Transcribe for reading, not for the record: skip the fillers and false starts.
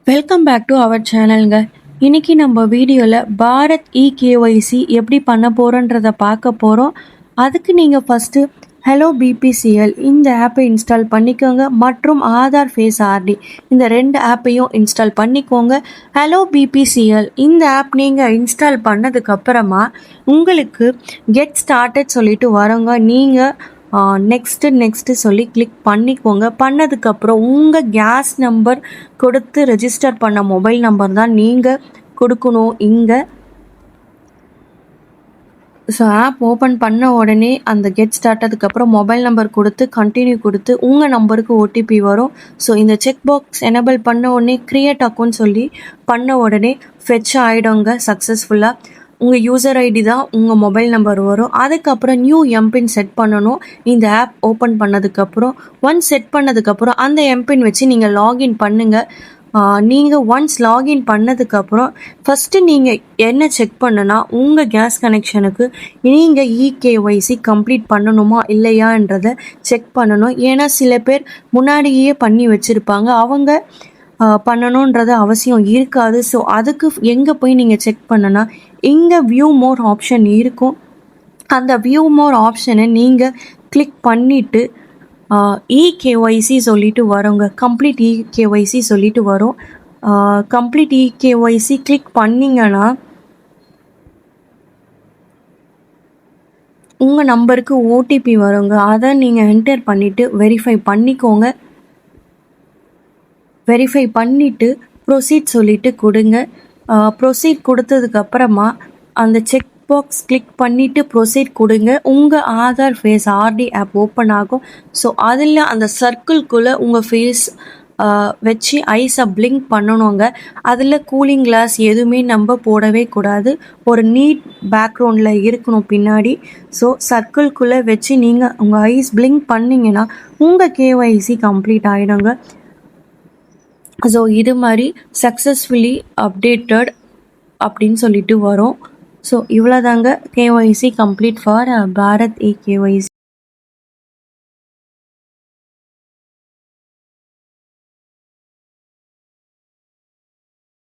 Welcome back to our சேனலுங்க. இன்னைக்கு நம்ம வீடியோவில் பாரத் இகேஒய்சி எப்படி பண்ண போகிறோன்றதை பார்க்க போகிறோம். அதுக்கு நீங்கள் ஃபஸ்ட்டு ஹலோ பிபிசிஎல் இந்த ஆப்பை இன்ஸ்டால் பண்ணிக்கோங்க, மற்றும் ஆதார் ஃபேஸ் ஆர்டி இந்த 2 ஆப்பையும் இன்ஸ்டால் பண்ணிக்கோங்க. ஹலோ பிபிசிஎல் இந்த ஆப் நீங்கள் இன்ஸ்டால் பண்ணதுக்கப்புறமா உங்களுக்கு கெட் ஸ்டார்டட் சொல்லிட்டு வரோங்க. நீங்கள் நெக்ஸ்ட்டு சொல்லி கிளிக் பண்ணிக்கோங்க. பண்ணதுக்கப்புறம் உங்கள் கேஸ் நம்பர் கொடுத்து ரெஜிஸ்டர் பண்ண மொபைல் நம்பர் தான் நீங்கள் கொடுக்கணும் இங்கே. ஸோ ஆப் ஓப்பன் பண்ண உடனே அந்த கெட் ஸ்டார்ட்டதுக்கப்புறம் மொபைல் நம்பர் கொடுத்து கண்டினியூ கொடுத்து உங்கள் நம்பருக்கு ஓடிபி வரும். ஸோ இந்த செக் பாக்ஸ் எனேபிள் பண்ண உடனே க்ரியேட் அக்கௌண்ட் சொல்லி பண்ண உடனே ஃபெச் ஆகிடுங்க சக்ஸஸ்ஃபுல்லாக. உங்கள் யூசர் ஐடி தான் உங்கள் மொபைல் நம்பர் வரும். அதுக்கப்புறம் நியூ எம்பின் செட் பண்ணணும். இந்த ஆப் ஓப்பன் பண்ணதுக்கப்புறம் ஒன்ஸ் செட் பண்ணதுக்கப்புறம் அந்த எம்பின் வச்சு நீங்கள் லாகின் பண்ணுங்கள். நீங்கள் ஒன்ஸ் லாகின் பண்ணதுக்கப்புறம் ஃபஸ்ட்டு நீங்கள் என்ன செக் பண்ணுன்னா உங்கள் கேஸ் கனெக்ஷனுக்கு நீங்கள் இகேஒய்சி கம்ப்ளீட் பண்ணணுமா இல்லையான்றதை செக் பண்ணணும். ஏன்னா சில பேர் முன்னாடியே பண்ணி வச்சுருப்பாங்க, அவங்க பண்ணணுன்றது அவசியம் இருக்காது. ஸோ அதுக்கு எங்கே போய் நீங்கள் செக் பண்ணனா இங்கே வியூ மோர் ஆப்ஷன் இருக்கும். அந்த வியூ மோர் ஆப்ஷனை நீங்கள் கிளிக் பண்ணிவிட்டு இகேஒய்சி சொல்லிட்டு வரோங்க. கம்ப்ளீட் இகேஒய்சி சொல்லிட்டு வரும். கம்ப்ளீட் இகேஒய்சி கிளிக் பண்ணிங்கன்னா உங்கள் நம்பருக்கு ஓடிபி வருங்க. அதை நீங்கள் என்டர் பண்ணிவிட்டு வெரிஃபை பண்ணிக்கோங்க. வெரிஃபை பண்ணிவிட்டு ப்ரொசீட் சொல்லிவிட்டு கொடுங்க. ப்ரொசீட் கொடுத்ததுக்கப்புறமா அந்த செக் பாக்ஸ் கிளிக் பண்ணிவிட்டு ப்ரொசீட் கொடுங்க. உங்கள் Aadhaar face RD app open ஆகும். ஸோ அதில் அந்த சர்க்கிள்குள்ளே உங்கள் ஃபேஸ் வச்சு ஐஸை பிளிங்க் பண்ணணுங்க. அதில் கூலிங் கிளாஸ் எதுவுமே நம்ம போடவே கூடாது. ஒரு நீட் பேக்ரவுண்டில் இருக்கணும் பின்னாடி. ஸோ சர்க்கிள்குள்ளே வச்சு நீங்கள் உங்கள் ஐஸ் பிளிங்க் பண்ணிங்கன்னா உங்கள் கேஒய்சி கம்ப்ளீட் ஆகிடுங்க. ஸோ இது மாதிரி சக்ஸஸ்ஃபுல்லி அப்டேட்டட் அப்படின்னு சொல்லிட்டு வரும். ஸோ இவ்வளோதாங்க KYC complete for Bharat eKYC.